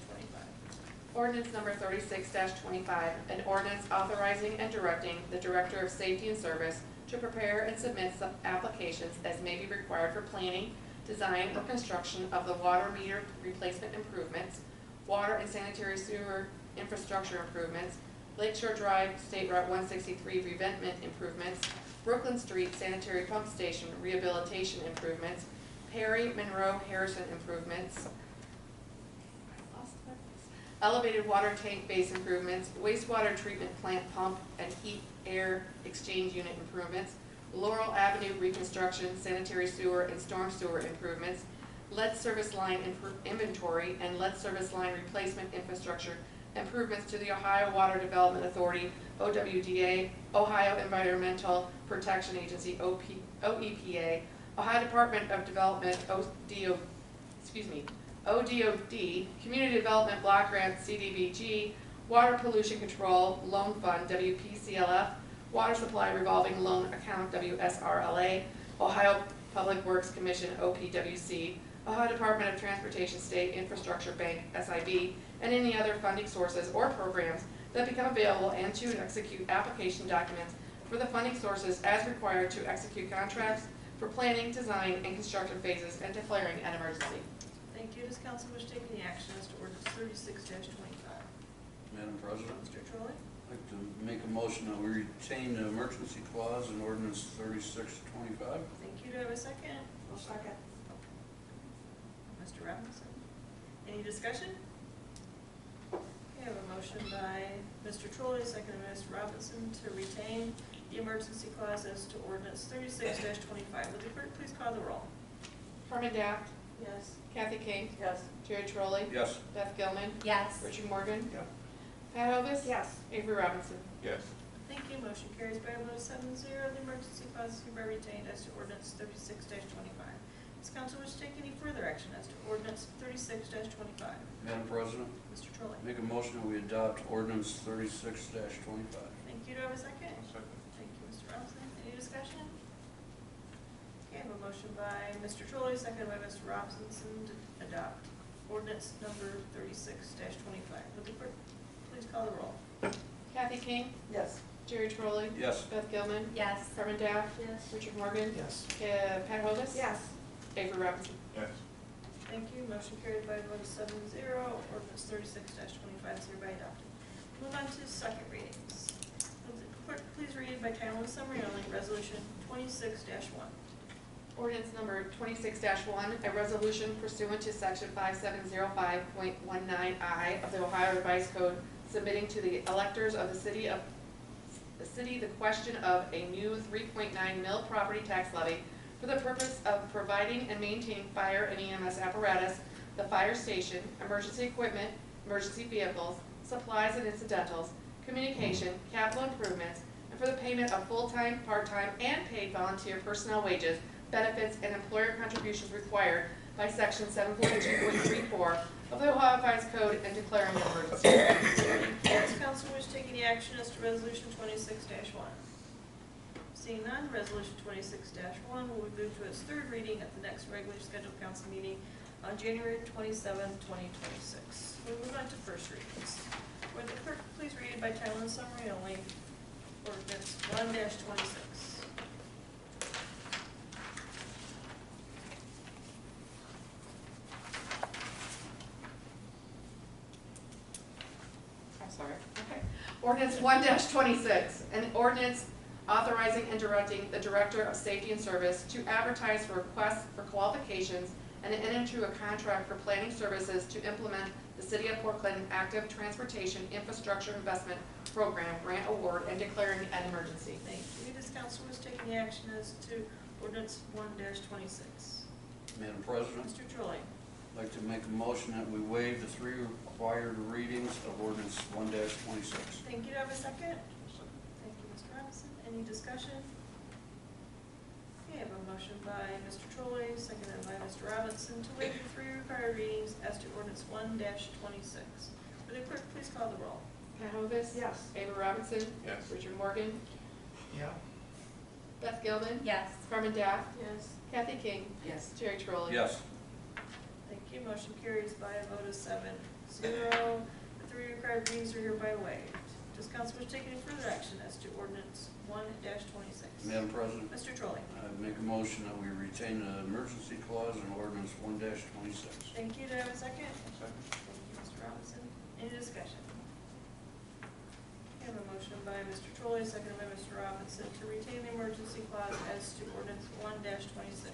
Ordinance number 36-25, an ordinance authorizing and directing the Director of Safety and Service to prepare and submit some applications as may be required for planning, design, or construction of the water meter replacement improvements, water and sanitary sewer infrastructure improvements, Lakeshore Drive State Route 163 revetment improvements, Brooklyn Street sanitary pump station rehabilitation improvements, Perry, Monroe, Harrison improvements, elevated water tank base improvements, wastewater treatment plant pump and heat air exchange unit improvements, Laurel Avenue reconstruction, sanitary sewer and storm sewer improvements, lead service line inventory and lead service line replacement infrastructure improvements to the Ohio Water Development Authority, OWDA, Ohio Environmental Protection Agency, OEPA, Ohio Department of Development, ODOD, Community Development Block Grant, CDBG, Water Pollution Control Loan Fund, WPCLF, Water Supply Revolving Loan Account, WSRLA, Ohio Public Works Commission, OPWC, Ohio Department of Transportation State Infrastructure Bank, SIB, and any other funding sources or programs that become available, and to execute application documents for the funding sources as required to execute contracts for planning, design, and construction phases, and declaring an emergency. Thank you. Does council wish to take any action as to ordinance 36-25? Madam President, Mr. Trolley? I'd like to make a motion that we retain the emergency clause in ordinance 36-25. Thank you. Do I have a second? I'll second. Mr. Robinson? Any discussion? We have a motion by Mr. Trolley, second by Ms. Robinson, to retain the emergency clause as to ordinance 36-25. Would the clerk please call the roll? Carmen Daff, Yes. Kathy King, Yes. Jerry Trolley, Yes. Beth Gilman, Yes. Richard Morgan, Yep. Pat Hovis, Yes. Avery Robinson. Yes. Thank you. Motion carries by a vote of 7-0. The emergency clause is hereby retained as to ordinance 36-25. Does council wish to take any further action as to ordinance 36-25? Madam President, Mr. Trolley. make a motion that we adopt ordinance 36-25. Thank you. Do I have a second? Thank you, Mr. Robinson. Any discussion? Okay, I have a motion by Mr. Trolley, seconded by Mr. Robinson to adopt ordinance number 36-25. Would the clerk please call the roll? Kathy King, Yes. Jerry Trolley, Yes. Beth Gilman, Yes. Carmen Daff, Yes. Richard Morgan, Yes. Pat Hovis. Yes. Avery Robinson. Yes. Thank you. Motion carried by a vote of 7-0. Ordinance 36-25 is hereby adopted. Move on to second readings. Would the clerk please read by title and summary only, resolution 26-1. Ordinance number 26-1, a resolution pursuant to section 5705.19I of the Ohio Revised Code, submitting to the electors of the city the question of a new 3.9 mil property tax levy for the purpose of providing and maintaining fire and EMS apparatus, the fire station, emergency equipment, emergency vehicles, supplies and incidentals, communication, capital improvements, and for the payment of full-time, part-time, and paid volunteer personnel wages, benefits, and employer contributions required by section 742.34 of the Ohio Revised Code and declaring an emergency. Does council wish to take any action as to resolution 26-1? Seeing none, resolution 26-1 will be moved to its third reading at the next regularly scheduled council meeting on January 27, 2026. We'll move on to first readings. Would the clerk please read it by title and summary only, ordinance 1-26. I'm sorry, okay. Ordinance 1-26, an ordinance authorizing and directing the Director of Safety and Service to advertise for requests for qualifications and enter into a contract for planning services to implement the City of Port Clinton Active Transportation Infrastructure Investment Program Grant Award and declaring an emergency. Thank you. Does council wish to take any action as to ordinance 1-26? Madam President, Mr. Trolley. I'd like to make a motion that we waive the 3 required readings of ordinance 1-26. Thank you. Do I have a second? Thank you, Mr. Robinson. Any discussion? Okay, I have a motion by Mr. Trolley, seconded by Mr. Robinson to waive the 3 required readings as to ordinance 1-26. Would the clerk please call the roll? Pat Hovis. Yes. Avery Robinson. Yes. Richard Morgan. Yeah. Beth Gilman. Yes. Carmen Daff. Yes. Kathy King. Yes. Jerry Trolley. Yes. Thank you. Motion carries by a vote of 7-0. The 3 required readings are hereby waived. Does council wish to take any further action as to ordinance 1-26? Madam President, Mr. Trolley. I'd make a motion that we retain the emergency clause in ordinance 1-26. Thank you. Do I have a second? Thank you, Mr. Robinson. Any discussion? I have a motion by Mr. Trolley, seconded by Mr. Robinson to retain the emergency clause as to ordinance 1-26.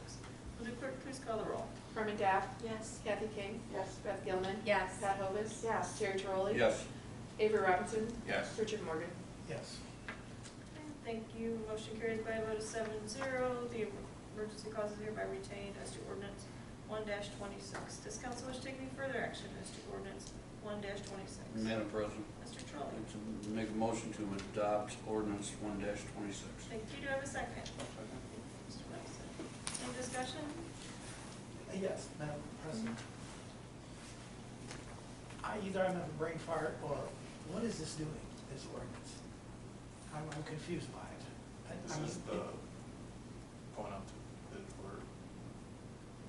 Will the clerk please call the roll? Carmen Daff. Yes. Kathy King. Yes. Beth Gilman. Yes. Pat Hovis. Yes. Jerry Trolley. Yes. Avery Robinson. Yes. Richard Morgan. Yes. Thank you. Motion carries by a vote of 7-0. The emergency clause is hereby retained as to ordinance 1-26. Does council wish to take any further action as to ordinance 1-26? Madam President, Mr. I'd Trolley. like to make a motion to adopt ordinance 1-26. Thank you. Do I have a second? Mr. Robinson. Any discussion? Yes, Madam President. Either I'm having a brain fart or what is this doing, this ordinance? I'm confused by it. I mean, going up to bid for.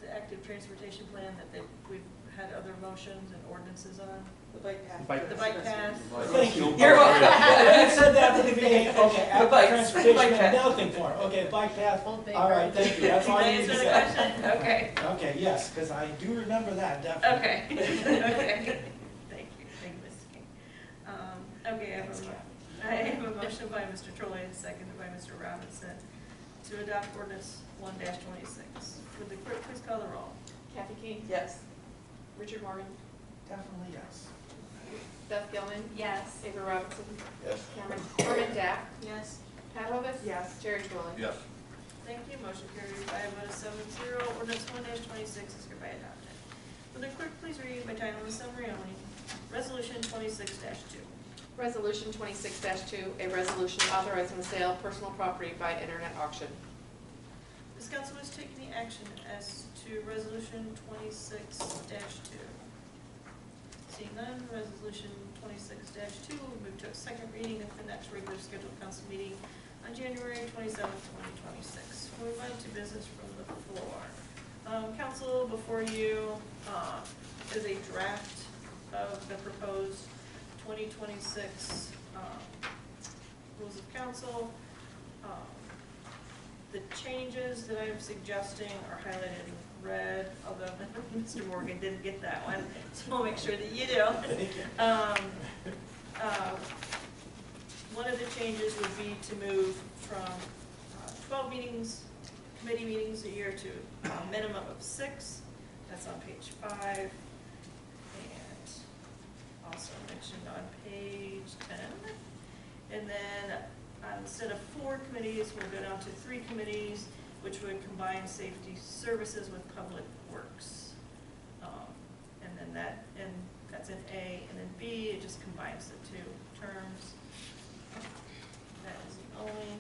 The active transportation plan that we've had other motions and ordinances on. The bike path. Bike The bike path. Thank you. You're welcome. You said that at the beginning, okay, after bikes. transportation, Bike I path. had nothing for it, okay, bike path, Full paper. all right, thank you, that's all Can I you need to answer the say. question? Okay. Okay, yes, because I do remember that, definitely. Okay. Okay. Thank you, Mr. King. Okay, I have a motion by Mr. Trolley, seconded by Mr. Robinson to adopt ordinance 1-26. Would the clerk please call the roll? Kathy King. Yes. Richard Morgan. Definitely yes. Beth Gilman. Yes. Avery Robinson. Yes. Carmen Daff. Yes. Pat Hovis. Yes. Jerry Trolley. Yes. Thank you. Motion carries by a vote of 7-0. Ordinance 1-26 is hereby adopted. Will the clerk please read by title and summary only, resolution 26-2. Resolution 26-2, a resolution authorizing the sale of personal property by internet auction. Does council wish to take any action as to resolution 26-2? Seeing none, resolution 26-2 will move to a second reading at the next regular scheduled council meeting on January 27th, 2026. Move on to business from the floor. Council, before you is a draft of the proposed 2026 rules of council. The changes that I'm suggesting are highlighted in red, although Mr. Morgan didn't get that one, so I'll make sure that you do. One of the changes would be to move from 12 meetings, committee meetings a year to a minimum of 6. That's on page 5. And also mentioned on page 10. And then instead of 4 committees, we'll go down to 3 committees, which would combine safety services with public works. And then that's in A, and then B, it just combines the 2 terms. That is the only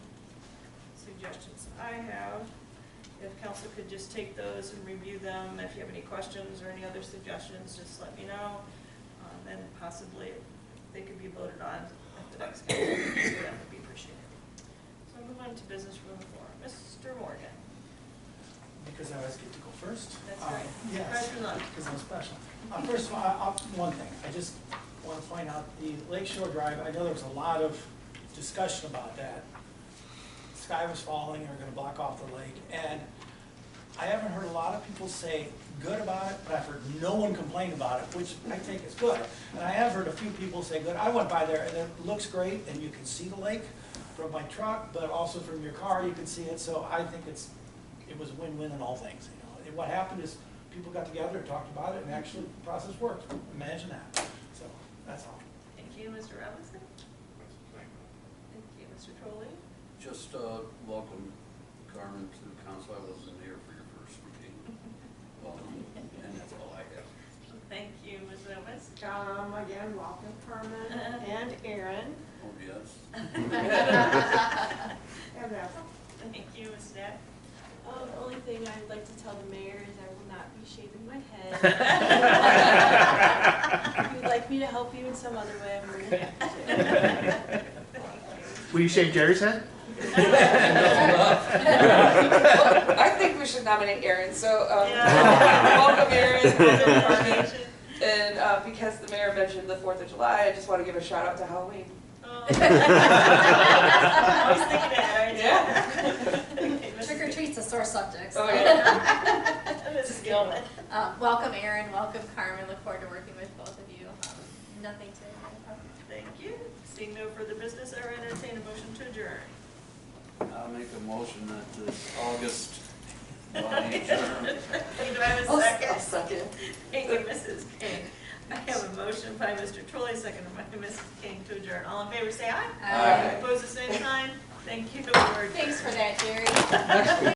suggestions I have. If council could just take those and review them, if you have any questions or any other suggestions, just let me know. Then possibly they could be voted on at the next council meeting, so that would be appreciated. So I'll move on to business from the floor. Mr. Morgan. Because I always get to go first? That's right. Yes, Pressure none. because I'm special. First of all, one thing, I just want to point out, the Lake Shore Drive, I know there was a lot of discussion about that. The sky was falling, they were gonna block off the lake, and I haven't heard a lot of people say good about it, but I've heard no one complain about it, which I think is good. And I have heard a few people say good. I went by there and it looks great, and you can see the lake from my truck, but also from your car you can see it, so I think it was win-win in all things, you know. And what happened is people got together and talked about it, and actually the process worked. Imagine that. So that's all. Thank you, Mr. Robinson. Thank you, Mr. Trolley. Just welcome Carmen to the council. I wasn't here for your first meeting. And that's all I have. Thank you, Ms. Lewis. Again, welcome Carmen and Aaron. Oh, yes. And that's Thank you, Ms. Stack. The only thing I'd like to tell the mayor is I will not be shaving my head. If you'd like me to help you in some other way, I'm really happy to. Will you shave Jerry's head? I think we should nominate Aaron, so, welcome Aaron, welcome Carmen. And, because the mayor mentioned the 4th of July, I just want to give a shout out to Halloween. I was thinking that, right? Yeah. Trick or treat's a sore subject. So. Oh, yeah. Mrs. Gilman. Welcome, Aaron. Welcome, Carmen. Look forward to working with both of you. Nothing to add. Thank you. Seeing no further business, I will entertain a motion to adjourn. I'll make a motion that this August body adjourn. Do I have a second? I'll second. Thank you, Mrs. King. I have a motion by Mr. Trolley, seconded by Mrs. King to adjourn. All in favor, say aye. Aye. Opposed, the same sign. Thank you. We're adjourned. Thanks for that, Jerry.